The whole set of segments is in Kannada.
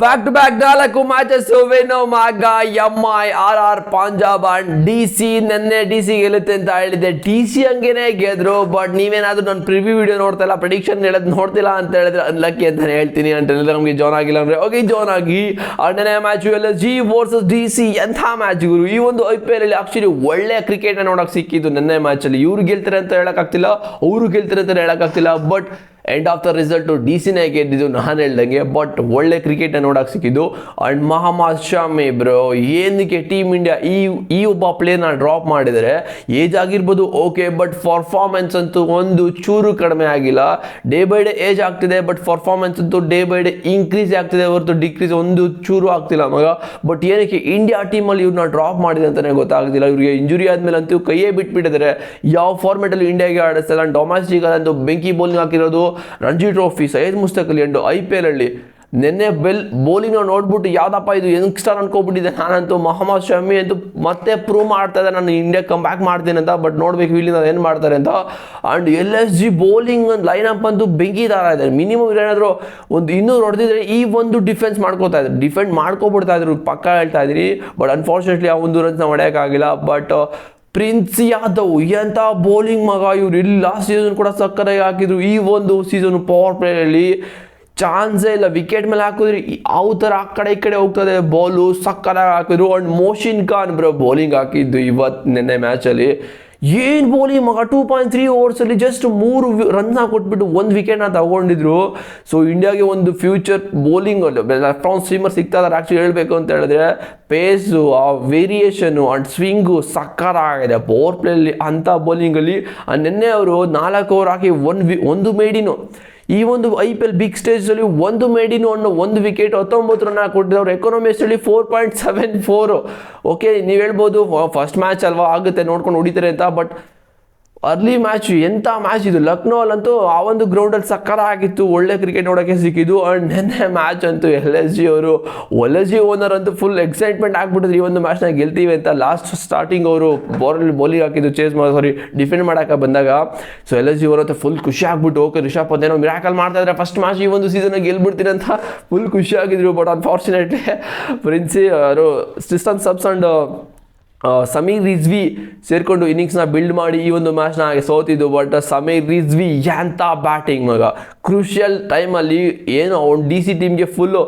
Back to back 4 matches win ಮಾಗ MI or Punjab and DC. ನೆನ್ನೆ ಡಿಸಿ ಗೆಲ್ಲುತ್ತೆ ಅಂತ ಹೇಳಿದೆ, ಡಿಸಿ ಹಂಗೇನೆ ಗೆದ್ರು. ಬಟ್ ನೀವೇನಾದ್ರೂ ನನ್ನ ಪ್ರಿವ್ಯೂ ವಿಡಿಯೋ ನೋಡ್ತಾ ಇಲ್ಲ, ಪ್ರೆಡಿಕ್ಷನ್ ಹೇಳೋದು ನೋಡ್ತಿಲ್ಲ ಅಂತ ಹೇಳಿದ್ರೆ ಅನ್ಲಕ್ಕಿ ಅಂತಾನೆ ಹೇಳ್ತೀನಿ. ಅಂತ ನಮಗೆ ಜಾನ್ ಆಗಿಲ್ಲ ಅಂದ್ರೆ ಓಕೆ ಜಾನ್ ಆಗಿ. ಎರಡನೇ ಮ್ಯಾಚ್ LSG ವರ್ಸಸ್ ಡಿಸಿ. ಎಂಥ ಮ್ಯಾಚ್ ಗುರು! ಈ ಒಂದು IPL ಅಲ್ಲಿ ಆಕ್ಚುಲಿ ಒಳ್ಳೆ ಕ್ರಿಕೆಟ್ ನೋಡಕ್ ಸಿಕ್ಕಿದ್ದು ನೆನ್ನೆ ಮ್ಯಾಚ್ ಅಲ್ಲಿ. ಇವ್ರು ಗೆಲ್ತಾರೆ ಅಂತ ಹೇಳಕ್ಕಾಗ್ತಿಲ್ಲ, ಅವರು ಗೆಲ್ತಾರೆ ಅಂತ ಹೇಳಕ್ಕಾಗ್ತಿಲ್ಲ. But end of the result ಡಿಸಿನೇ ಗೆದ್ದಿದ್ದು ನಾನು ಹೇಳ್ದಂಗೆ. ಬಟ್ ಒಳ್ಳೆ ಕ್ರಿಕೆಟ್ ನೋಡಕ್ಕೆ ಸಿಕ್ಕಿದ್ದು. ಅಂಡ್ ಮೊಹಮ್ಮದ್ ಶಮಿ ಬ್ರೋ, ಏನಕ್ಕೆ ಟೀಮ್ ಇಂಡಿಯಾ ಈ ಒಬ್ಬ ಪ್ಲೇಯರ್ನ ಡ್ರಾಪ್ ಮಾಡಿದರೆ, ಏಜ್ ಆಗಿರ್ಬೋದು ಓಕೆ, ಬಟ್ ಪರ್ಫಾರ್ಮೆನ್ಸ್ ಅಂತೂ ಒಂದು ಚೂರು ಕಡಿಮೆ ಆಗಿಲ್ಲ. ಡೇ ಬೈ ಡೇ ಏಜ್ ಆಗ್ತಿದೆ, ಬಟ್ ಪರ್ಫಾರ್ಮೆನ್ಸ್ ಅಂತೂ ಡೇ ಬೈ ಡೇ ಇನ್ಕ್ರೀಸ್ ಆಗ್ತಿದೆ ಹೊರತು ಡಿಕ್ರೀಸ್ ಒಂದು ಚೂರು ಆಗ್ತಿಲ್ಲ ಮಗ. ಬಟ್ ಏನಕ್ಕೆ ಇಂಡಿಯಾ ಟೀಮಲ್ಲಿ ಇವ್ರನ್ನ ಡ್ರಾಪ್ ಮಾಡಿದೆ ಅಂತಲೇ ಗೊತ್ತಾಗ್ತಿಲ್ಲ. ಇವ್ರಿಗೆ ಇಂಜುರಿ ಆದಮೇಲೆ ಅಂತೂ ಕೈಯೇ ಬಿಟ್ಬಿಟ್ಟಿದ್ದಾರೆ. ಯಾವ ಫಾರ್ಮೆಟಲ್ಲಿ ಇಂಡಿಯಾಗೆ ಆಡಿಸ್ತಾರೆ. ಡೊಮೆಸ್ಟಿಕ್ ಅಲ್ಲಂತೂ ಬೆಂಕಿ ಬೌಲಿಂಗ್ ಹಾಕಿರೋದು Ranji trophy, Syed Mushtaq Ali and IPL ಅಲ್ಲಿ ನಿನ್ನೆ ಬೌಲಿಂಗ್ ನೋಡ್ಬಿಟ್ಟು ಯಾವ್ದಪ್ಪ ಇದು ಯಂಗ್ಸ್ಟರ್ ಅನ್ಕೋಬಿಟ್ಟಿದೆ ನಾನಂತೂ. ಮೊಹಮ್ಮದ್ ಶಮಿ ಅಂತೂ ಮತ್ತೆ ಪ್ರೂವ್ ಮಾಡ್ತಾ ಇದೆ ನಾನು ಇಂಡಿಯಾ ಕಮ್ ಬ್ಯಾಕ್ ಮಾಡ್ತೀನಿ ಅಂತ. ಬಟ್ ನೋಡ್ಬೇಕು ಇಲ್ಲಿಂದ ಏನು ಮಾಡ್ತಾರೆ ಅಂತ. ಅಂಡ್ LSG ಬೌಲಿಂಗ್ ಒಂದು ಲೈನಪ್ ಅಂತೂ ಬೆಂಕಿ ದಾರ ಇದೆ. ಮಿನಿಮಮ್ ಏನಾದರೂ ಒಂದು 200 ಹೊಡೆದಿದ್ರೆ ಈ ಒಂದು ಡಿಫೆನ್ಸ್ ಮಾಡ್ಕೋತಾ ಇದ್ರು, ಡಿಫೆಂಡ್ ಮಾಡ್ಕೊಬಿಡ್ತಾ ಇದ್ರು ಪಕ್ಕ ಹೇಳ್ತಾ ಇದ್ದೀನಿ. ಬಟ್ ಅನ್ಫಾರ್ಚುನೇಟ್ಲಿ ಆ ಒಂದು ರನ್ಸ್ನ ಹೊಡೆಯೋಕ್ಕಾಗಿಲ್ಲ. ಬಟ್ ಪ್ರಿನ್ಸ್ ಯಾದವ್ ಎಂಥ ಬೌಲಿಂಗ್ ಮಗ! ಇವ್ರು ಇಲ್ಲಿ ಲಾಸ್ಟ್ ಸೀಸನ್ ಕೂಡ ಸಕ್ಕತ್ತಾಗಿ ಹಾಕಿದ್ರು. ಈ ಒಂದು ಸೀಸನ್ ಪವರ್ ಪ್ಲೇಯಲ್ಲಿ ಚಾನ್ಸೇ ಇಲ್ಲ. ವಿಕೆಟ್ ಮೇಲೆ ಹಾಕಿದ್ರಿ ಯಾವ ಥರ ಆ ಕಡೆ ಈ ಕಡೆ ಹೋಗ್ತದೆ ಬಾಲು, ಸಕ್ಕತ್ತಾಗಿ ಹಾಕಿದ್ರು. ಅಂಡ್ ಮೋಶಿನ್ ಖಾನ್ ಬ್ರೋ ಬೌಲಿಂಗ್ ಹಾಕಿದ್ದು ಇವತ್ತು ನೆನ್ನೆ ಮ್ಯಾಚಲ್ಲಿ. ಏನು ಬೌಲಿಂಗ್ ಮಗ! 2.3 ಓವರ್ಸಲ್ಲಿ ಜಸ್ಟ್ 3 ರನ್ನ ಕೊಟ್ಬಿಟ್ಟು 1 ವಿಕೆಟ್ನ ತಗೊಂಡಿದ್ರು. ಸೊ ಇಂಡಿಯಾಗೆ ಒಂದು future bowling left arm swimmer ಸಿಗ್ತಾ ಇದ್ದಾರೆ ಆ್ಯಕ್ಚುಲಿ ಹೇಳಬೇಕು ಅಂತ ಹೇಳಿದ್ರೆ. ಪೇಸು, ಆ ವೇರಿಯೇಷನು ಅಂಡ್ ಸ್ವಿಂಗು ಸಕ್ಕತ್ತಾಗಿದೆ ಪವರ್ ಪ್ಲೇಯಲ್ಲಿ ಅಂಥ ಬೌಲಿಂಗಲ್ಲಿ. ನಿನ್ನೆ ಅವರು 4 ಓವರ್ ಹಾಕಿ ಒಂದು ಮೇಡಿನು ಈ ಒಂದು IPL ಬಿಗ್ ಸ್ಟೇಜಲ್ಲಿ 1 ಮೇಡಿನು ಅನ್ನೋ 1 ವಿಕೆಟ್ 19 ರನ್ ಕೊಟ್ಟಿದ್ದವ್ರು. ಎಕಾನಮಿಸ್ಟಲ್ಲಿ 4.74. ಓಕೆ, ನೀವು ಹೇಳ್ಬೋದು ಫಸ್ಟ್ ಮ್ಯಾಚ್ ಅಲ್ವಾ ಆಗುತ್ತೆ ನೋಡ್ಕೊಂಡು ಹೊಡಿತಾರೆ ಅಂತ. ಬಟ್ ಅರ್ಲಿ ಮ್ಯಾಚ್ ಎಂಥ ಮ್ಯಾಚ್ ಇದು! ಲಕ್ನೋ ಅಲ್ಲಂತೂ ಆ ಒಂದು ಗ್ರೌಂಡಲ್ಲಿ ಸಕ್ಕತ್ತಾಗಿತ್ತು, ಒಳ್ಳೆ ಕ್ರಿಕೆಟ್ ನೋಡೋಕ್ಕೆ ಸಿಕ್ಕಿದ್ದು. ಆ್ಯಂಡ್ ನೆನ್ನೆ ಮ್ಯಾಚ್ ಅಂತೂ LSG ಓನರ್ ಅಂತೂ ಫುಲ್ ಎಕ್ಸೈಟ್ಮೆಂಟ್ ಆಗ್ಬಿಟ್ಟಿದ್ರು ಈ ಒಂದು ಮ್ಯಾಚ್ನ ಗೆಲ್ತೀವಿ ಅಂತ. ಲಾಸ್ಟ್ ಸ್ಟಾರ್ಟಿಂಗ್ ಅವರು ಬೌಲಿಂಗ್ ಹಾಕಿದ್ದು ಡಿಫೆಂಡ್ ಮಾಡೋಕೆ ಬಂದಾಗ. ಸೊ LSG ಓನರ್ ಅಂತೂ ಫುಲ್ ಖುಷಿ ಆಗ್ಬಿಟ್ಟು ಓಕೆ ರಿಷಬ್ ಪಂತ್ ಏನೋ ಮಿರಾಕಲ್ ಮಾಡ್ತಾ ಇದ್ದಾರೆ, ಫಸ್ಟ್ ಮ್ಯಾಚ್ ಈ ಒಂದು ಸೀಸನ್ ಗೆಲ್ಬಿಡ್ತೀನಿ ಅಂತ ಫುಲ್ ಖುಷಿಯಾಗಿದ್ರು. ಬಟ್ ಅನ್ಫಾರ್ಚುನೇಟ್ಲಿ ಪ್ರಿನ್ಸಿ ಅವರು ಸಿಸ್ಟನ್ ಸಬ್ಸ್ ಅಂಡ್ ಸಮೀರ್ ರಿಜ್ವಿ ಸೇರಿಕೊಂಡು ಇನ್ನಿಂಗ್ಸ್ನ ಬಿಲ್ಡ್ ಮಾಡಿ ಈ ಒಂದು ಮ್ಯಾಚ್ನ ಸೋತಿದ್ದು. ಬಟ್ ಸಮೀರ್ ರಿಜ್ವಿ ಎಂಥ ಬ್ಯಾಟಿಂಗ್ ಮಗ! ಕ್ರೂಷಿಯಲ್ ಟೈಮಲ್ಲಿ ಏನು DC ಟೀಮ್ಗೆ ಫುಲ್ಲು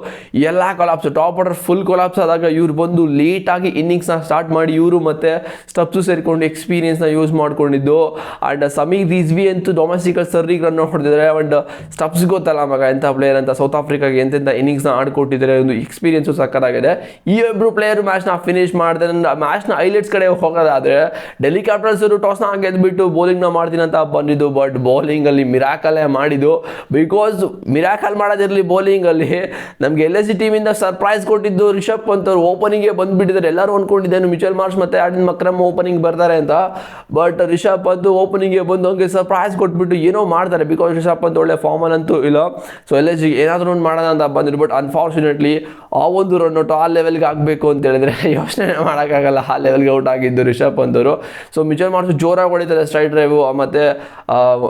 ಎಲ್ಲ ಕೊಲಾಪ್ಸು, ಟಾಪ್ ಆರ್ಡರ್ ಫುಲ್ ಕೊಲಾಪ್ಸ್ ಆದಾಗ ಇವ್ರು ಬಂದು ಲೇಟಾಗಿ ಇನ್ನಿಂಗ್ಸ್ನ ಸ್ಟಾರ್ಟ್ ಮಾಡಿ ಇವರು ಮತ್ತು ಸ್ಟಬ್ಸು ಸೇರಿಕೊಂಡು ಎಕ್ಸ್ಪೀರಿಯನ್ಸ್ನ ಯೂಸ್ ಮಾಡ್ಕೊಂಡಿದ್ದು. ಆ್ಯಂಡ್ ಸಮೀರ್ ರಿಜ್ವಿ ಅಂತೂ ಡೊಮೆಸ್ಟಿಕಲ್ ಸರ್ರಿಗೆ ರನ್ ಹೊಡೆದಿದ್ದಾರೆ. ಆ್ಯಂಡ್ ಸ್ಟಬ್ಸ್ ಗೊತ್ತಲ್ಲ ಮಗ ಎಂಥ ಪ್ಲೇಯರ್ ಅಂತ, ಸೌತ್ ಆಫ್ರಿಕಾಗೆ ಎಂತೆಂಥ ಇನ್ನಿಂಗ್ಸ್ನ ಆಡ್ಕೊಟ್ಟಿದ್ದಾರೆ. ಒಂದು ಎಕ್ಸ್ಪೀರಿಯನ್ಸು ಸಕ್ಕತ್ತಾಗಿದೆ. ಈ ಇಬ್ಬರು ಪ್ಲೇಯರ್ ಮ್ಯಾಚ್ನ ಫಿನಿಶ್ ಮಾಡಿದ್ರೆ ಮ್ಯಾಚ್ನ ಹೈಲೈಟ್ಸ್ ಕಡೆ ಹೋಗೋದಾದ್ರೆ ಡೆಲ್ಲಿ ಕ್ಯಾಪಿಟಲ್ಸ್ ಅವರು ಟಾಸ್ನ ಗೆದ್ಬಿಟ್ಟು ಬೌಲಿಂಗ್ನ ಮಾಡ್ತೀನಿ ಅಂತ ಬಂದಿದ್ದು. ಬಟ್ ಬೌಲಿಂಗಲ್ಲಿ ಮಿರಾಕಲೇ ಮಾಡಿದ್ದು. ಬಿಕಾಸ್ ಮಿರಾಕಲ್ ಮಾಡೋದಿರಲಿ, ಬೌಲಿಂಗಲ್ಲಿ ನಮಗೆ LSG ಟೀಮಿಂದ ಸರ್ಪ್ರೈಸ್ ಕೊಟ್ಟಿದ್ದು ರಿಷಬ್ ಪಂತ್ ಅವರು ಓಪನಿಂಗ್ಗೆ ಬಂದುಬಿಟ್ಟಿದ್ದಾರೆ. ಎಲ್ಲರೂ ಅಂದ್ಕೊಂಡಿದ್ದೇನು ಮಿಚೆಲ್ ಮಾರ್ಷ್ ಮತ್ತು ಆಡಿನ್ ಮಕ್ರಮ್ ಓಪನಿಂಗ್ ಬರ್ತಾರೆ ಅಂತ. ಬಟ್ ರಿಷಬ್ ಪಂತ್ ಓಪನಿಂಗ್ಗೆ ಬಂದು ಹಂಗೆ ಸರ್ಪ್ರೈಸ್ ಕೊಟ್ಬಿಟ್ಟು ಏನೋ ಮಾಡ್ತಾರೆ. ಬಿಕಾಸ್ ರಿಷಬ್ ಪಂತ್ ಒಳ್ಳೆ ಫಾರ್ಮಲ್ಲಂತೂ ಇಲ್ಲ. ಸೊ LSG ಏನಾದರೂ ಒಂದು ಮಾಡೋಣ ಅಂತ ಬಂದಿದ್ರು. ಬಟ್ ಅನ್ಫಾರ್ಚುನೇಟ್ಲಿ ಆ ಒಂದು ರನ್ ಔಟ್ ಆ ಲೆವೆಲ್ಗೆ ಆಗಬೇಕು ಅಂತ ಹೇಳಿದ್ರೆ ಯೋಚನೆ ಮಾಡೋಕ್ಕಾಗಲ್ಲ. ಆ ಲೆವೆಲ್ಗೆ ಔಟ್ ಆಗಿದ್ದು ರಿಷಬ್ ಪಂತ್ ಅವರು. ಸೊ ಮಿಚೆಲ್ ಮಾರ್ಷ್ ಜೋರಾಗಿ ಹೊಡಿತಾರೆ ಸ್ಟ್ರೈಟ್ ಡ್ರೈವು. ಮತ್ತು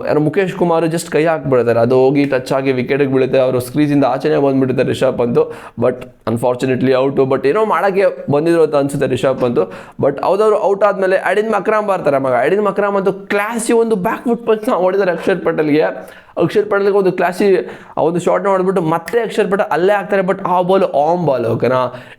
ಯಾರು ಮುಖೇಶ್ ಕುಮಾರ್ ಜಸ್ಟ್ ಕೈ ಹಾಕ್ಬಿಡ್ತಾರೆ, ಅದು ಹೋಗಿ ಟಚ್ ಆಗಿ ವಿಕೆಟಿಗೆ ಬೀಳುತ್ತೆ. ಅವರು ಸ್ಕ್ರೀಸಿಂದ ಆಚೆನೇ ಬಂದುಬಿಡ್ತಾರೆ Rishabh Pant. But unfortunately out. But ಏನೋ ಮಾಡೋಕ್ಕೆ ಬಂದಿದ್ರು ಅಂತ ಅನಿಸುತ್ತೆ ರಿಷಬ್ ಪಂತ್. ಬಟ್ ಅವ್ರವ್ರು ಔಟ್ ಆದಮೇಲೆ ಆಡಿನ್ ಮಕ್ರಾಮ್ ಬರ್ತಾರೆ ಮಗ. ಆಡಿನ್ ಮಕ್ರಾಮ್ ಅಂತೂ ಕ್ಲಾಸಿ ಒಂದು ಬ್ಯಾಕ್ ಫುಟ್ ಪಂಚ್ನ ಹೊಡಿದ್ದಾರೆ ಅಕ್ಷರ್ ಪಟೇಲ್ಗೆ ಒಂದು ಕ್ಲಾಸಿ ಆ ಒಂದು ಶಾರ್ಟ್ನ ಹೊಡೆದ್ಬಿಟ್ಟು ಮತ್ತೆ ಅಕ್ಷರ್ ಪಟೇಲ್ ಅಲ್ಲೇ ಹಾಕ್ತಾರೆ. ಬಟ್ ಆ ಬಾಲ್ ಆಮ್ ಬಾಲ್, ಓಕೆನಾ?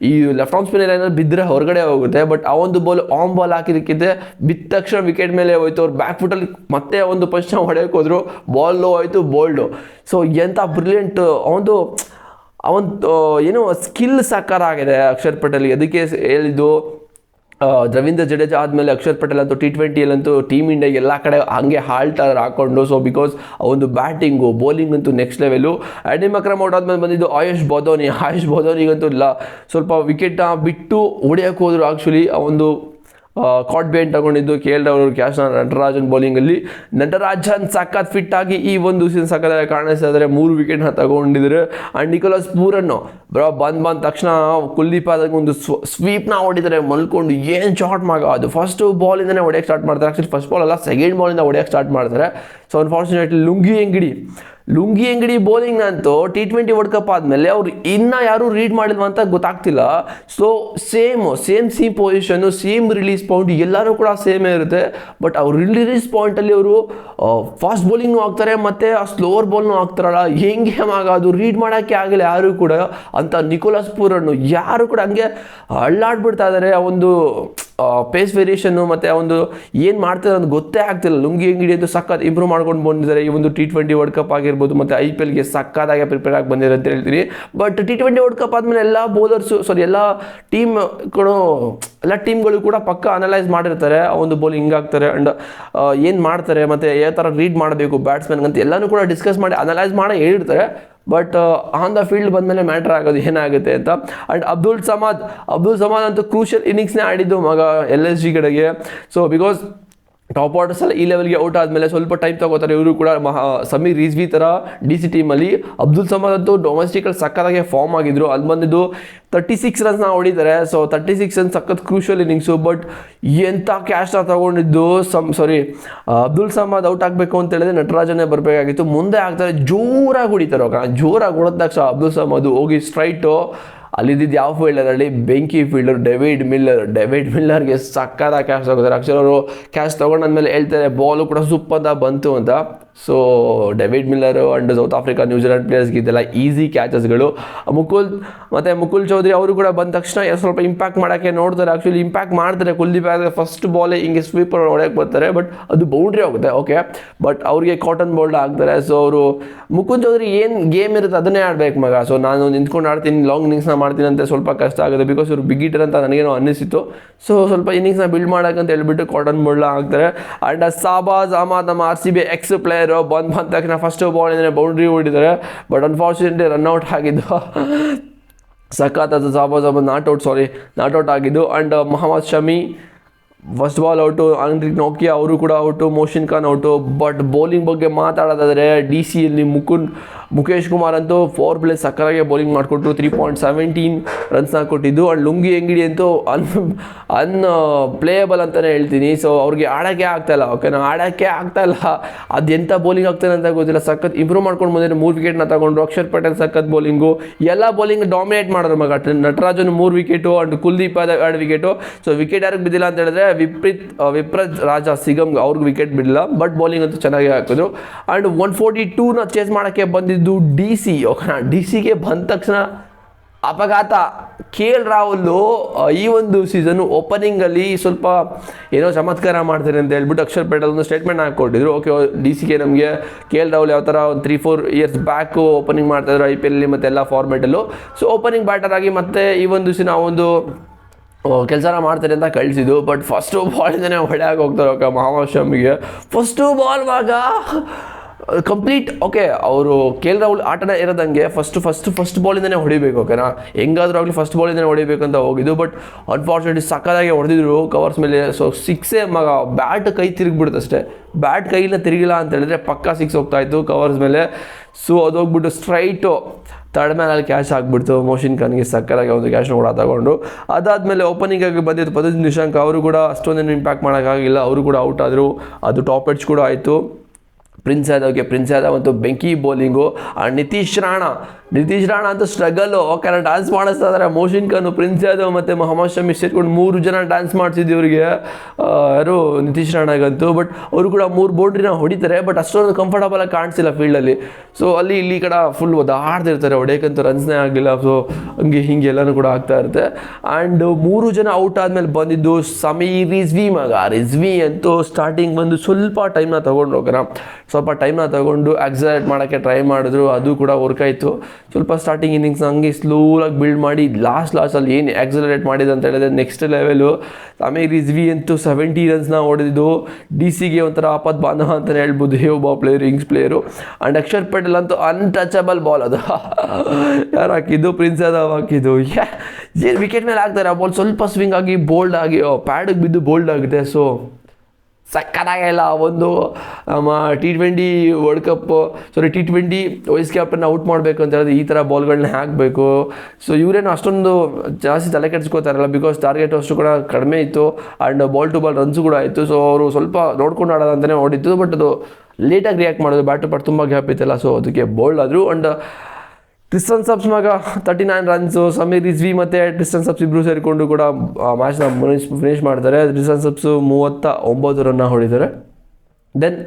ಈ ಲೆಫ್ಟ್ ಆರ್ಮ್ ಸ್ಪಿನ್ನರ್ ಏನಾದ್ರು ಬಿದ್ದರೆ ಹೊರಗಡೆ ಹೋಗುತ್ತೆ. ಬಟ್ ಆ ಒಂದು ಬಾಲ್ ಆಮ್ ಬಾಲ್ ಹಾಕಿದ್ದಕ್ಕಿಂತ ಬಿದ್ದ ತಕ್ಷಣ ವಿಕೆಟ್ ಮೇಲೆ ಹೋಯ್ತು. ಅವ್ರು ಬ್ಯಾಕ್ ಫುಟಲ್ಲಿ ಮತ್ತೆ ಒಂದು ಪಂಚ್ನ ಹೊಡೆಯೋಕೆ ಹೋದ್ರು, ಬಾಲ್ ಲೋ ಆಯಿತು, ಬೋಲ್ಡು. ಸೊ ಎಂಥ ಬ್ರಿಲಿಯಂಟ್ ಅವನು ಏನೋ ಸ್ಕಿಲ್ ಸಕ್ಕತ್ತಾಗಿದೆ ಅಕ್ಷರ್ ಪಟೇಲ್ಗೆ. ಅದಕ್ಕೆ ಹೇಳಿದ್ದು ರವೀಂದ್ರ ಜಡೇಜಾ ಆದಮೇಲೆ ಅಕ್ಷರ್ ಪಟೇಲ್ ಅಂತೂ T20ಯಲ್ಲಂತೂ ಟೀಮ್ ಇಂಡಿಯಾಗೆ ಎಲ್ಲ ಕಡೆ ಹಂಗೆ ಹಾಲ್ಟಾರ್ ಹಾಕ್ಕೊಂಡು. ಸೊ ಬಿಕಾಸ್ ಒಂದು ಬ್ಯಾಟಿಂಗು ಬೌಲಿಂಗ್ ಅಂತೂ ನೆಕ್ಸ್ಟ್ ಲೆವೆಲು. ಆಡಿನ್ ಮಕ್ರಮ್ ಔಟ್ ಆದಮೇಲೆ ಬಂದಿದ್ದು ಆಯುಷ್ ಬೌದೋನಿಗಂತೂ ಇಲ್ಲ, ಸ್ವಲ್ಪ ವಿಕೆಟ್ನ ಬಿಟ್ಟು ಹೊಡೆಯೋಕೆ ಹೋದ್ರು. ಆ್ಯಕ್ಚುಲಿ ಆ ಒಂದು ಕಾಟ್ ಬೇನ್ ತಗೊಂಡಿದ್ದು KL ರಾಹುಲ್ ಕ್ಯಾಚ್ನ ನಟರಾಜನ್ ಬೌಲಿಂಗಲ್ಲಿ. ನಟರಾಜನ್ ಸಖತ್ ಫಿಟ್ ಆಗಿ ಈ ಒಂದು ಸೀಸನ್ ಸಖತ್ತಾಗಿ ಕಾಣಿಸ್ತಾ ಇದ್ದಾರೆ. 3 ವಿಕೆಟ್ನ ತಗೊಂಡಿದ್ದಾರೆ. ಆ್ಯಂಡ್ ನಿಕೋಲಸ್ ಪೂರನ್ನು ಬ್ರೋ ಬಂದ ತಕ್ಷಣ ಕುಲ್ದೀಪ್ ಆದಾಗ ಒಂದು ಸ್ವೀಪ್ನ ಹೊಡಿತಾರೆ ಮಲ್ಕೊಂಡು. ಏನು ಶಾಟ್ ಮಗ ಅದು! ಫಸ್ಟ್ ಬಾಲಿಂದನೇ ಹೊಡೆಯೋಕ್ಕೆ ಸ್ಟಾರ್ಟ್ ಮಾಡ್ತಾರೆ. ಆ್ಯಕ್ಚುಲಿ ಫಸ್ಟ್ ಬಾಲ್ ಅಲ್ಲ, ಸೆಕೆಂಡ್ ಬಾಲಿಂದ ಹೊಡೆಯೋಕ್ಕೆ ಸ್ಟಾರ್ಟ್ ಮಾಡ್ತಾರೆ. ಸೊ ಅನ್ಫಾರ್ಚುನೇಟ್ಲಿ ಲುಂಗಿ ಅಂಗಡಿ ಬೌಲಿಂಗ್ ಅಂತೂ T20 ವರ್ಲ್ಡ್ ಕಪ್ ಆದಮೇಲೆ ಅವ್ರು ಇನ್ನೂ ಯಾರು ರೀಡ್ ಮಾಡಿಲ್ವ ಅಂತ ಗೊತ್ತಾಗ್ತಿಲ್ಲ. So same position, same release point ಎಲ್ಲರೂ ಕೂಡ ಸೇಮೇ ಇರುತ್ತೆ. ಬಟ್ ಅವ್ರು ರಿಲೀಸ್ ಪಾಯಿಂಟಲ್ಲಿ ಅವರು ಫಾಸ್ಟ್ ಬೌಲಿಂಗ್ನೂ ಆಗ್ತಾರೆ ಮತ್ತು ಆ ಸ್ಲೋವರ್ ಬಾಲ್ನೂ ಆಗ್ತಾರಲ್ಲ, ಹೆಂಗೆ ಅದು ರೀಡ್ ಮಾಡೋಕ್ಕೆ ಆಗಿಲ್ಲ ಯಾರು ಕೂಡ ಅಂತ ನಿಕೋಲಸ್ ಪೂರನ್ನು ಯಾರು ಕೂಡ ಹಂಗೆ ಅಳ್ಳಾಡ್ಬಿಡ್ತಾ ಇದ್ದಾರೆ. ಆ ಒಂದು ಪೇಸ್ ವೇರಿಯೇಷನ್ನು ಮತ್ತು ಒಂದು ಏನು ಮಾಡ್ತಾರೆ ಅಂತ ಗೊತ್ತೇ ಆಗ್ತಿಲ್ಲ. ಲುಂಗಿ ಅಂಗಡಿ ಅಂತೂ ಸಖತ್ ಇಂಪ್ರೂವ್ ಮಾಡ್ಕೊಂಡು ಬಂದಿದ್ದಾರೆ. ಈ ಒಂದು T20 ವರ್ಲ್ಡ್ ಕಪ್ ಆಗಿರ್ಬೋದು ಮತ್ತು IPLಗೆ ಸಕ್ಕತ್ತಾಗೆ ಪ್ರಿಪೇರ್ ಆಗಿ ಬಂದಿದ್ದಾರೆ ಅಂತ ಹೇಳ್ತೀನಿ. ಬಟ್ T20 ವರ್ಲ್ಡ್ ಕಪ್ ಆದಮೇಲೆ ಎಲ್ಲ ಎಲ್ಲ ಟೀಮ್ಗಳು ಕೂಡ ಪಕ್ಕ ಅನಲೈಸ್ ಮಾಡಿರ್ತಾರೆ. ಆ ಒಂದು ಬೌಲಿಂಗ್ ಹಿಂಗಾಗ್ತಾರೆ ಆ್ಯಂಡ್ ಏನು ಮಾಡ್ತಾರೆ ಮತ್ತು ಯಾವ ಥರ ರೀಡ್ ಮಾಡಬೇಕು ಬ್ಯಾಟ್ಸ್ಮನ್ಗೆ ಅಂತ ಎಲ್ಲನೂ ಕೂಡ ಡಿಸ್ಕಸ್ ಮಾಡಿ ಅನಲೈಸ್ ಮಾಡಿ ಹೇಳಿರ್ತಾರೆ. ಬಟ್ ಆನ್ ದ ಫೀಲ್ಡ್ ಬಂದಮೇಲೆ ಮ್ಯಾಟ್ರ್ ಆಗೋದು ಏನಾಗುತ್ತೆ ಅಂತ. ಆ್ಯಂಡ್ ಅಬ್ದುಲ್ ಸಮದ್ ಅಂತೂ ಕ್ರೂಷಿಯಲ್ ಇನ್ನಿಂಗ್ಸ್ನೇ ಆಡಿದ್ದು ಮಗ LSG ಕಡೆಗೆ. ಸೊ ಬಿಕಾಸ್ ಟಾಪ್ ಆರ್ಡರ್ಸ್ ಎಲ್ಲ ಈ ಲೆವೆಲ್ಗೆ ಔಟ್ ಆದಮೇಲೆ ಸ್ವಲ್ಪ ಟೈಮ್ ತಗೋತಾರೆ ಇವರು ಕೂಡ. ಸಮೀರ್ ರಿಜ್ವಿ ಥರ DC ಟೀಮಲ್ಲಿ ಅಬ್ದುಲ್ ಸಮದ್ ಅಂತೂ ಡೊಮೆಸ್ಟಿಕಲ್ಲಿ ಸಕ್ಕತ್ತಾಗೆ ಫಾರ್ಮ್ ಆಗಿದ್ರು. ಅಲ್ಲಿ ಬಂದಿದ್ದು 36 ರನ್ಸ್ನ ಹೊಡಿತಾರೆ. ಸೊ 36 ರನ್ಸ್ ಸಖತ್ ಕ್ರೂಷಿಯಲ್ ಇನ್ನಿಂಗ್ಸು. ಬಟ್ ಎಂಥ ಕ್ಯಾಶ್ನ ತಗೊಂಡಿದ್ದು ಅಬ್ದುಲ್ ಸಮದ್ ಔಟ್ ಆಗಬೇಕು ಅಂತ ಹೇಳಿದ್ರೆ ನಟರಾಜನೇ ಬರಬೇಕಾಗಿತ್ತು. ಮುಂದೆ ಆಗ್ತಾರೆ, ಜೋರಾಗಿ ಹೊಡಿತಾರೆ. ಜೋರಾಗಿ ಹೊಡೆದ ತಕ್ಷಣ ಅಬ್ದುಲ್ ಸಮದ್ ಹೋಗಿ ಸ್ಟ್ರೈಟು ಅಲ್ಲಿದ್ದಿದ್ದು ಯಾವ ಫೀಲ್ಡರಲ್ಲಿ ಬೆಂಕಿ ಫೀಲ್ಡರ್ ಡೇವಿಡ್ ಮಿಲ್ಲರ್ಗೆ ಸಕ್ಕತ್ತಾಗಿ ಕ್ಯಾಚ್ ತಗೋತಾರೆ. ಆ್ಯಕ್ಚುಲಿ ಅವರು ಕ್ಯಾಚ್ ತೊಗೊಂಡಾದ್ಮೇಲೆ ಹೇಳ್ತಾರೆ ಬಾಲು ಕೂಡ ಸೂಪರ್ ಬಂತು ಅಂತ. So David Miller and South Africa New Zealand ಪ್ಲೇಯರ್ಸ್ಗೆ ಇದೆಲ್ಲ ಈಸಿ ಕ್ಯಾಚಸ್ಗಳು. ಮುಕುಲ್ ಚೌಧರಿ ಅವರು ಕೂಡ ಬಂದ ತಕ್ಷಣ ಸ್ವಲ್ಪ ಇಂಪ್ಯಾಕ್ಟ್ ಮಾಡೋಕ್ಕೆ ನೋಡ್ತಾರೆ. ಆ್ಯಕ್ಚುಲಿ ಇಂಪ್ಯಾಕ್ಟ್ ಮಾಡ್ತಾರೆ. ಕುಲ್ದೀಪ್ ಯಾದವ್ ಫಸ್ಟ್ ಬಾಲೇ ಹಿಂಗೆ ಸ್ವೀಪರ್ ಹೊಡೆಯೋಕ್ಕೆ ಬರ್ತಾರೆ, ಬಟ್ ಅದು ಬೌಂಡ್ರಿ ಆಗುತ್ತೆ. ಓಕೆ, ಬಟ್ ಅವ್ರಿಗೆ ಕಾಟನ್ ಬೋಲ್ಡ್ ಆಗ್ತಾರೆ. ಸೊ ಅವರು ಮುಕುಲ್ ಚೌಧರಿ ಏನು ಗೇಮ್ ಇರುತ್ತೆ ಅದನ್ನೇ ಆಡ್ಬೇಕು ಮಗ. ಸೊ ನಾನು ನಿಂತ್ಕೊಂಡು ಆಡ್ತೀನಿ, ಲಾಂಗ್ ಇನ್ನಿಂಗ್ಸ್ನ ಮಾಡ್ತೀನಿ ಅಂತ ಸ್ವಲ್ಪ ಕಷ್ಟ ಆಗುತ್ತೆ. ಬಿಕಾಸ್ ಇವರು ಬಿಗ್ ಹಿಟರ್ ಅಂತ ನನಗೇನೋ ಅನ್ನಿಸಿತ್ತು. ಸೊ ಸ್ವಲ್ಪ ಇನ್ನಿಂಗ್ಸ್ನ ಬಿಲ್ಡ್ ಮಾಡೋಕ್ಕಂತ ಹೇಳ್ಬಿಟ್ಟು ಕಾಟನ್ ಬೋಲ್ಡ್ ಆಗ್ತಾರೆ. ಆ್ಯಂಡ್ ಸಾಬಾಜ್ ಅಹಮದ್ ನಮ್ಮ RCB ಎಕ್ಸ್ ಪ್ಲೇಯರ್ ಬಂದ ತಕ್ಷಣ ಫಸ್ಟ್ ಬಾಲಿಂದನೇ ಬೌಂಡ್ರಿ ಹೊಡಿದ್ದಾರೆ. ಬಟ್ ಅನ್ಫಾರ್ಚುನೇಟ್ಲಿ ರನ್ಔಟ್ ಆಗಿದ್ದು ಸಖತ್ ಸಾಬಾಜ್ ಅಹಮದ್ ನಾಟ್ ಔಟ್ ಆಗಿದ್ದು. And Mohammed Shami first ball out. Anrich ನೋಕಿಯಾ ಅವರು ಕೂಡ out. Mohsin Khan out. But bowling ಬಗ್ಗೆ ಮಾತಾಡೋದಾದರೆ DCಯಲ್ಲಿ ಮುಖೇಶ್ ಕುಮಾರ್ ಅಂತೂ 4 ಪ್ಲೇಸ್ ಸಕ್ಕತ್ತಾಗಿ ಬೌಲಿಂಗ್ ಮಾಡಿಕೊಟ್ರು. 3.17 ರನ್ಸ್ನ ಕೊಟ್ಟಿದ್ದು. ಆ್ಯಂಡ್ ಲುಂಗಿ ಅಂಗಡಿ ಅಂತೂ ಪ್ಲೇಯಬಲ್ ಅಂತಲೇ ಹೇಳ್ತೀನಿ. ಸೊ ಅವ್ರಿಗೆ ಆಡೋಕ್ಕೆ ಆಗ್ತಾಯಿಲ್ಲ. ಓಕೆನಾ, ಆಡೋಕ್ಕೆ ಆಗ್ತಾಯಿಲ್ಲ. ಅದು ಎಂಥ ಬೌಲಿಂಗ್ ಆಗ್ತಾನೆ ಅಂತ ಗೊತ್ತಿಲ್ಲ. ಸಖತ್ ಇಂಪ್ರೂವ್ ಮಾಡ್ಕೊಂಡು ಬಂದಿದ್ದಾರೆ. 3 ವಿಕೆಟ್ನ ತಗೊಂಡ್ರು. ಅಕ್ಷರ್ ಪಟೇಲ್ ಸಖತ್ ಬೌಲಿಂಗು, ಎಲ್ಲ ಬೌಲಿಂಗ್ ಡಾಮಿನೇಟ್ ಮಾಡಿದ್ರು ಮಗ. Natarajan 3 wicket and Kuldeep Yadav 2 wicket. So wicket ಯಾರಿಗೆ ಬಿದ್ದಿಲ್ಲ ಅಂತ ಹೇಳಿದ್ರೆ ವಿಪ್ರತ್ ರಾಜ ಸಿಗಮ್ ಅವ್ರಿಗೆ ವಿಕೆಟ್ ಬಿಡಲಿಲ್ಲ. ಬಟ್ ಬೌಲಿಂಗ್ ಅಂತೂ ಚೆನ್ನಾಗಿ ಹಾಕಿದ್ರು. ಆ್ಯಂಡ್ 142ನ ಚೇಸ್ ಮಾಡೋಕ್ಕೆ ಬಂದಿದ್ದು DC. ಓಕೆನಾ, DCಗೆ ಬಂದ ತಕ್ಷಣ ಅಪಘಾತ. KL ರಾಹುಲ್ ಈ ಒಂದು ಸೀಸನ್ನು ಓಪನಿಂಗಲ್ಲಿ ಸ್ವಲ್ಪ ಏನೋ ಚಮತ್ಕಾರ ಮಾಡ್ತಾರೆ ಅಂತ ಹೇಳ್ಬಿಟ್ಟು ಅಕ್ಷರ್ ಪಟೇಲ್ ಒಂದು ಸ್ಟೇಟ್ಮೆಂಟ್ ಹಾಕಿಕೊಟ್ಟಿದ್ರು. ಓಕೆ, DCಗೆ ನಮಗೆ KL ರಾಹುಲ್ ಯಾವ ಥರ ಒಂದು 3-4 ಇಯರ್ಸ್ ಬ್ಯಾಕು ಓಪನಿಂಗ್ ಮಾಡ್ತಾಯಿದ್ರು IPL ಮತ್ತು ಎಲ್ಲ ಫಾರ್ಮೆಟಲ್ಲೂ. ಸೊ ಓಪನಿಂಗ್ ಬ್ಯಾಟರ್ ಆಗಿ ಮತ್ತೆ ಈ ಒಂದು ದಿನ ಒಂದು ಕೆಲಸ ಮಾಡ್ತಾರೆ ಅಂತ ಕಳಿಸಿದ್ದು. ಬಟ್ ಫಸ್ಟು ಬಾಲಿಂದನೇ ಹೊಡೆಯಾಗಿ ಹೋಗ್ತಾರೆ ಮೊಹಮ್ಮದ್ ಶಮಿಗೆ. ಫಸ್ಟು ಬಾಲ್ ಮಗ ಕಂಪ್ಲೀಟ್. ಓಕೆ, ಅವರು KL ರಾಹುಲ್ ಆಟನೇ ಇರೋದಂಗೆ ಫಸ್ಟ್ ಬಾಲಿಂದನೇ ಹೊಡಿಬೇಕು. ಓಕೆನಾ, ಹೆಂಗಾದ್ರೂ ಆಗಲಿ ಫಸ್ಟ್ ಬಾಲಿಂದನೇ ಹೊಡಿಬೇಕಂತ ಹೋಗಿದ್ದು. ಬಟ್ ಅನ್ಫಾರ್ಚುನೇಟ್ಲಿ ಸಕ್ಕತ್ತಾಗಿ ಹೊಡೆದಿದ್ರು ಕವರ್ಸ್ ಮೇಲೆ. ಸೊ 6 ಮಗ. ಬ್ಯಾಟ್ ಕೈ ತಿರುಗಿಬಿಡುತ್ತೆ ಅಷ್ಟೇ. ಬ್ಯಾಟ್ ಕೈಯಿಂದ ತಿರುಗಿಲ್ಲ ಅಂತ ಹೇಳಿದ್ರೆ ಪಕ್ಕಾ 6 ಹೋಗ್ತಾಯಿತ್ತು ಕವರ್ಸ್ ಮೇಲೆ. ಸೊ ಅದೋಗ್ಬಿಟ್ಟು ಸ್ಟ್ರೈಟು ತಡ್ಮೇಲೆ ಅಲ್ಲಿ ಕ್ಯಾಚ್ ಆಗಿಬಿಡ್ತು. ಮೋಷಿನ್ ಖಾನ್ಗೆ ಸಕ್ಕತ್ತಾಗಿ ಒಂದು ಕ್ಯಾಚ್ನ ಕೂಡ ತಗೊಂಡು ಅದಾದಮೇಲೆ ಓಪನಿಂಗಾಗಿ ಬಂದಿದ್ದು ಪದಜ್ ನಿಶಾಂಕ್ ಅವರು ಕೂಡ ಅಷ್ಟೊಂದೇನು ಇಂಪ್ಯಾಕ್ಟ್ ಮಾಡೋಕ್ಕಾಗಿಲ್ಲ. ಅವರು ಕೂಡ ಔಟ್ ಆದರು. ಅದು ಟಾಪ್ ಎಡ್ಜ್ ಕೂಡ ಆಯಿತು. ಪ್ರಿನ್ಸ್ ಯಾದವ್ ಅಂತೂ ಬೆಂಕಿ ಬೌಲಿಂಗು. ನಿತೀಶ್ ರಾಣಾ ಅಂತೂ ಸ್ಟ್ರಗಲ್ಲು. ಓಕೆ, ಡ್ಯಾನ್ಸ್ ಮಾಡಿಸ್ತಾ ಇದ್ದಾರೆ. ಮೋಷಿನ್ ಖಾನ್, ಪ್ರಿನ್ಸ್ ಯಾದವ್ ಮತ್ತು ಮೊಹಮ್ಮದ್ ಶಮಿ ಸೇರ್ಕೊಂಡು 3 ಜನ ಡ್ಯಾನ್ಸ್ ಮಾಡಿಸಿದ್ದು ಇವರಿಗೆ, ಯಾರು ನಿತೀಶ್ ರಾಣಾಗಂತೂ. ಬಟ್ ಅವರು ಕೂಡ 3 ಬೌಂಡ್ರಿನ ಹೊಡಿತಾರೆ. ಬಟ್ ಅಷ್ಟೊಂದು ಕಂಫರ್ಟಬಲಾಗಿ ಕಾಣಿಸಿಲ್ಲ ಫೀಲ್ಡಲ್ಲಿ. ಸೊ ಅಲ್ಲಿ ಇಲ್ಲಿ ಕಡೆ ಫುಲ್ ಒದಾಡ್ತಿರ್ತಾರೆ. ಹೊಡೆಯಕ್ಕಂತೂ ರನ್ಸ್ನೇ ಆಗಲಿಲ್ಲ. ಸೊ ಹಿಂಗೆ ಎಲ್ಲನೂ ಕೂಡ ಆಗ್ತಾ ಇರುತ್ತೆ. ಆ್ಯಂಡ್ 3 ಜನ ಔಟ್ ಆದಮೇಲೆ ಬಂದಿದ್ದು ಸಮೀರ್ ರಿಜ್ವಿ ಮಗ. ರಿಜ್ವಿ ಅಂತೂ ಸ್ಟಾರ್ಟಿಂಗ್ ಬಂದು ಸ್ವಲ್ಪ ಟೈಮ್ನ ತೊಗೊಂಡು ಆಕ್ಸಲರೇಟ್ ಮಾಡೋಕ್ಕೆ ಟ್ರೈ ಮಾಡಿದ್ರು. ಅದು ಕೂಡ ವರ್ಕ್ ಆಯಿತು. ಸ್ವಲ್ಪ ಸ್ಟಾರ್ಟಿಂಗ್ ಇನ್ನಿಂಗ್ಸ್ ಹಂಗೆ ಸ್ಲೋಲಾಗಿ ಬಿಲ್ಡ್ ಮಾಡಿ ಲಾಸ್ಟಲ್ಲಿ ಏನು ಆಕ್ಸಲರೇಟ್ ಮಾಡಿದೆ ಅಂತ ಹೇಳಿದ್ರೆ ನೆಕ್ಸ್ಟ್ ಲೆವೆಲು. ಸಮೀರ್ ರಿಜ್ವಿ ಅಂತೂ 70 ರನ್ಸ್ನ ಹೊಡೆದಿದ್ದು. DCಗೆ ಒಂಥರ ಆಪತ್ ಬಾಂಧವ ಅಂತಲೇ ಹೇಳ್ಬೋದು. ಒಬ್ಬ innings player. And Akshar Patel ಅಂತೂ ಅನ್ಟಚಬಲ್ ಬಾಲ್. ಅದು ಯಾರು ಹಾಕಿದ್ದು? ಪ್ರಿನ್ಸ್ ಯಾದವ್ ಹಾಕಿದ್ದು. ಏನು ವಿಕೆಟ್ ಮೇಲೆ ಹಾಕ್ತಾರೆ ಆ ಬಾಲ್. ಸ್ವಲ್ಪ ಸ್ವಿಂಗ್ ಆಗಿ ಬೋಲ್ಡ್ ಆಗಿ ಪ್ಯಾಡಿಗೆ ಬಿದ್ದು ಬೋಲ್ಡ್ ಆಗುತ್ತೆ. ಸೊ ಸಕ್ಕತ್ತಾಗಿಲ್ಲ. ಒಂದು T20 world cup T20 vice captain out ಮಾಡಬೇಕು ಅಂತ ಹೇಳಿದ್ರೆ ಈ ಥರ ಬಾಲ್ಗಳನ್ನ ಹಾಕಬೇಕು. ಸೊ ಇವರೇನು ಅಷ್ಟೊಂದು ಜಾಸ್ತಿ ತಲೆ ಕೆಡಿಸ್ಕೋತಾರಲ್ಲ, ಬಿಕಾಸ್ ಟಾರ್ಗೆಟ್ ಅಷ್ಟು ಕೂಡ ಕಡಿಮೆ ಇತ್ತು and ball to ball runs ಕೂಡ ಆಯಿತು. ಸೊ ಅವರು ಸ್ವಲ್ಪ ನೋಡ್ಕೊಂಡು ಆಡೋದಂತಲೇ ಓಡಿತ್ತು, ಬಟ್ ಅದು ಲೇಟಾಗಿ ರಿಯಾಕ್ಟ್ ಮಾಡೋದು, ಬ್ಯಾಟ್ ಟು ಬ್ಯಾಟ್ ತುಂಬ ಗ್ಯಾಪ್ ಇತ್ತಲ್ಲ, ಸೊ ಅದಕ್ಕೆ ಬೋಲ್ಡ್ ಆದರು. ಆ್ಯಂಡ್ ಟ್ರಿಸ್ಟನ್ ಸಬ್ಸ್ ಮಗ 39 ರನ್ಸು, ಸಮೀರ್ ರಿಜ್ವಿ ಮತ್ತು ಟ್ರಿಸ್ಟನ್ ಸಬ್ಸ್ ಇಬ್ಬರು ಸೇರಿಕೊಂಡು ಕೂಡ ಮ್ಯಾಚ್ನ ಫಿನಿಶ್ ಮಾಡ್ತಾರೆ. ಟ್ರಿಸ್ಟನ್ ಸಬ್ಸು 39 ರನ್ನ ಹೊಡಿತಾರೆ. ದೆನ್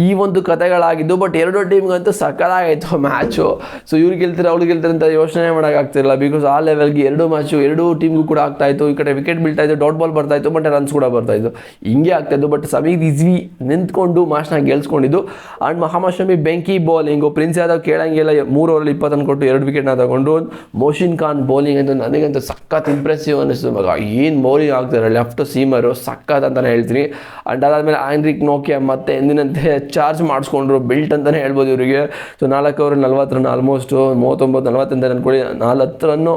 ಈ ಒಂದು ಕಥೆಗಳಾಗಿದ್ದು, ಬಟ್ ಎರಡು ಟೀಮ್ಗಂತೂ ಸಕ್ಕತ್ತಾಗಿತ್ತು ಮ್ಯಾಚು. ಸೊ ಇವ್ರು ಗೆಲ್ತಾರೆ ಅವ್ರು ಗೆಲ್ತಾರೆ ಅಂತ ಯೋಚನೆ ಮಾಡೋಕ್ಕಾಗ್ತಿರಲಿಲ್ಲ, ಬಿಕಾಸ್ ಆ ಲೆವೆಲ್ಗೆ ಎರಡು ಟೀಮ್ಗೂ ಕೂಡ ಆಗ್ತಾಯಿತ್ತು. ಈ ಕಡೆ ವಿಕೆಟ್ ಬೀಳ್ತಾಯಿತ್ತು, ಡಾಟ್ ಬಾಲ್ ಬರ್ತಾಯಿತ್ತು, ಬಟ್ ರನ್ಸ್ ಕೂಡ ಬರ್ತಾಯಿತ್ತು, ಹಿಂಗೆ ಆಗ್ತಾಯಿತ್ತು. ಬಟ್ ಸಮೀರ್ ರಿಜ್ವಿ ನಿಂತ್ಕೊಂಡು ಮ್ಯಾಚ್ನ ಗೆಲ್ಸ್ಕೊಂಡಿದ್ದು. ಆ್ಯಂಡ್ ಮೊಹಮ್ಮದ್ ಶಮಿ ಬೆಂಕಿ ಬೌಲಿಂಗು, ಪ್ರಿನ್ಸ್ ಯಾದವ್ ಕೇಳಂಗಿಲ್ಲ, 3 ಓವರಲ್ಲಿ 20 ರನ್ ಕೊಟ್ಟು 2 ವಿಕೆಟ್ನ ತಗೊಂಡು. ಮೋಶಿನ್ ಖಾನ್ ಬೌಲಿಂಗ್ ಅಂತೂ ನನಗಂತೂ ಸಖತ್ ಇಂಪ್ರೆಸಿವ್ ಅನ್ನಿಸ್ತು ಮಗ. ಏನು ಬೌಲಿಂಗ್ ಆಗ್ತಾರೆ, ಲೆಫ್ಟ್ ಸೀಮರು ಸಖತ್ ಅಂತಲೇ ಹೇಳ್ತೀನಿ. ಆ್ಯಂಡ್ ಅದಾದಮೇಲೆ ಆಂಡ್ರಿಕ್ ನೋಕಿಯಾ ಮತ್ತೆ ಎಂದಿನಂತೆ ಚಾರ್ಜ್ ಮಾಡಿಸ್ಕೊಂಡ್ರು, ಬಿಲ್ಟ್ ಅಂತಲೇ ಹೇಳ್ಬೋದು ಇವರಿಗೆ. ಸೊ 4 ಓವರ್ 40 ರನ್, ಆಲ್ಮೋಸ್ಟ್ 39-40 ಅನ್ಕೊಳ್ಳಿ, 4 ರನ್ನು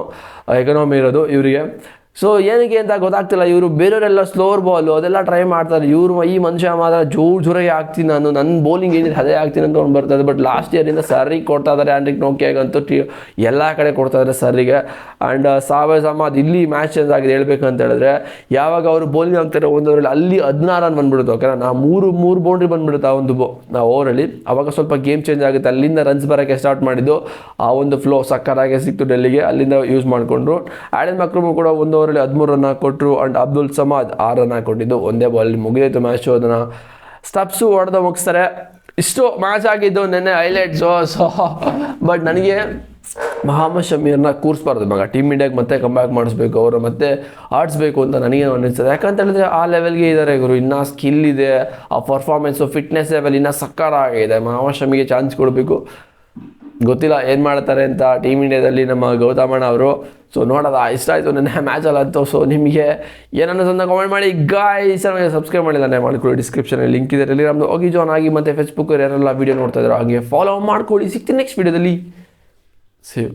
ಎಕನಾಮಿ ಇರೋದು ಇವರಿಗೆ. ಸೊ ಏನಕ್ಕೆ ಅಂತ ಗೊತ್ತಾಗ್ತಿಲ್ಲ. ಇವರು ಬೇರೆಯವರೆಲ್ಲ ಸ್ಲೋವರ್ ಬಾಲು ಅದೆಲ್ಲ ಟ್ರೈ ಮಾಡ್ತಾರೆ, ಇವರು ಈ ಮನುಷ್ಯ ಮಾತ್ರ ಜೋರಾಗಿ ಆಗ್ತೀನಿ, ನನ್ನ ಬೌಲಿಂಗ್ ಏನಿದೆ ಅದೇ ಆಗ್ತೀನಿ ಅಂತ ಅವ್ನು ಬರ್ತದೆ. ಬಟ್ ಲಾಸ್ಟ್ ಇಯರಿಂದ ಸರ್ರಿಗೆ ಕೊಡ್ತಾ ಇದ್ದಾರೆ, ಆಂಡ್ರಿಕ್ ನೋಕಿಯಾಗಂತೂ ಎಲ್ಲ ಕಡೆ ಕೊಡ್ತಾ ಇದ್ದಾರೆ ಸರ್ರಿಗೆ. ಆ್ಯಂಡ್ ಸಾವೇಜ್ ಅಹ್ಮದ್ ಇಲ್ಲಿ ಮ್ಯಾಚ್ ಚೇಂಜ್ ಆಗಿದೆ ಹೇಳ್ಬೇಕಂತ ಹೇಳಿದ್ರೆ, ಯಾವಾಗ ಅವರು ಬೌಲಿಂಗ್ ಆಗ್ತಾರೆ 1 ಓವರಲ್ಲಿ ಅಲ್ಲಿ 16 ರನ್ ಬಂದ್ಬಿಡುತ್ತೆ. ಓಕೆನಾ, ಮೂರು ಬೌಂಡ್ರಿ ಬಂದ್ಬಿಡುತ್ತೆ ಆ ಒಂದು ಓವರಲ್ಲಿ. ಅವಾಗ ಸ್ವಲ್ಪ ಗೇಮ್ ಚೇಂಜ್ ಆಗುತ್ತೆ. ಅಲ್ಲಿಂದ ರನ್ಸ್ ಬರೋಕ್ಕೆ ಸ್ಟಾರ್ಟ್ ಮಾಡಿದ್ದು, ಆ ಒಂದು ಫ್ಲೋ ಸಕ್ಕತ್ತಾಗೆ ಸಿಕ್ತು ಡೆಲ್ಲಿಗೆ, ಅಲ್ಲಿಂದ ಯೂಸ್ ಮಾಡಿಕೊಂಡ್ರು. ಆ್ಯಡನ್ ಮಕ್ರಮ್ ಕೂಡ 1 ಓವರಲ್ಲಿ 13 ರನ್ ಕೊಟ್ಟರು. ಆ್ಯಂಡ್ ಅಬ್ದುಲ್ ಸಮಾದ್ 6 ರನ್ ಕೊಟ್ಟಿದ್ದು, ಒಂದೇ ಬಾಲ್ ಮುಗಿದೈತು ಮ್ಯಾಚು. ಅದನ್ನು ಸ್ಟಪ್ಸು ಹೊಡೆದು ಮುಗಿಸ್ತಾರೆ. ಇಷ್ಟು ಮ್ಯಾಚ್ ಆಗಿದ್ದು ನೆನ್ನೆ ಹೈಲೈಟ್ಸು. ಸೊ ಬಟ್ ನನಗೆ ಮೊಹಮ್ಮದ್ ಶಮೀರ್ನ ಕೂರಿಸ್ಬಾರ್ದು ಮಗ, ಟೀಮ್ ಇಂಡಿಯಾಗೆ ಮತ್ತೆ ಕಮ್ಬ್ಯಾಕ್ ಮಾಡಿಸ್ಬೇಕು, ಅವರು ಮತ್ತೆ ಆಡಿಸ್ಬೇಕು ಅಂತ ನನಗೆ ಅನ್ನಿಸ್ತದೆ. ಯಾಕಂತ ಹೇಳಿದ್ರೆ ಆ ಲೆವೆಲ್ಗೆ ಇದ್ದಾರೆ ಇವರು, ಇನ್ನೂ ಸ್ಕಿಲ್ ಇದೆ, ಆ ಪರ್ಫಾರ್ಮೆನ್ಸು ಫಿಟ್ನೆಸ್ ಲೆವೆಲ್ ಇನ್ನೂ ಸಕ್ಕತ್ತಾಗಿದೆ. ಮೊಹಮ್ಮದ್ ಶಮಿಗೆ ಚಾನ್ಸ್ ಕೊಡಬೇಕು. ಗೊತ್ತಿಲ್ಲ ಏನು ಮಾಡ್ತಾರೆ ಅಂತ ಟೀಮ್ ಇಂಡಿಯಾದಲ್ಲಿ ನಮ್ಮ ಗೌತಮಣ್ಣ ಅವರು. ಸೊ ನೋಡೋದ ಇಷ್ಟ ಆಯಿತು ನನ್ನ ಮ್ಯಾಚಲ್ಲಿ ಅಂತೂ. ಸೊ ನಿಮಗೆ ಏನನ್ನೋದನ್ನ ಕಾಮೆಂಟ್ ಮಾಡಿ. ಗಾಯ್ಸ್ ನನಗೆ ಸಬ್ಸ್ಕ್ರೈಬ್ ಮಾಡಿದ್ದಾನೆ ಮಾಡ್ಕೊಳ್ಳಿ, ಡಿಸ್ಕ್ರಿಪ್ಷನಲ್ಲಿ ಲಿಂಕ್ ಇದೆ, ಟೆಲಿಗ್ರಾಮ್ದು ಹೋಗಿ ಜಾಯ್ನ್ ಆಗಿ, ಮತ್ತು ಫೇಸ್ಬುಕ್ ಯಾರೆಲ್ಲ ವೀಡಿಯೋ ನೋಡ್ತಾ ಇದ್ದಾರೆ ಹಾಗೆ ಫಾಲೋ ಮಾಡ್ಕೊಳ್ಳಿ. ಸಿಗ್ತೀನಿ ನೆಕ್ಸ್ಟ್ ವೀಡಿಯೋದಲ್ಲಿ. ಸೇವ್.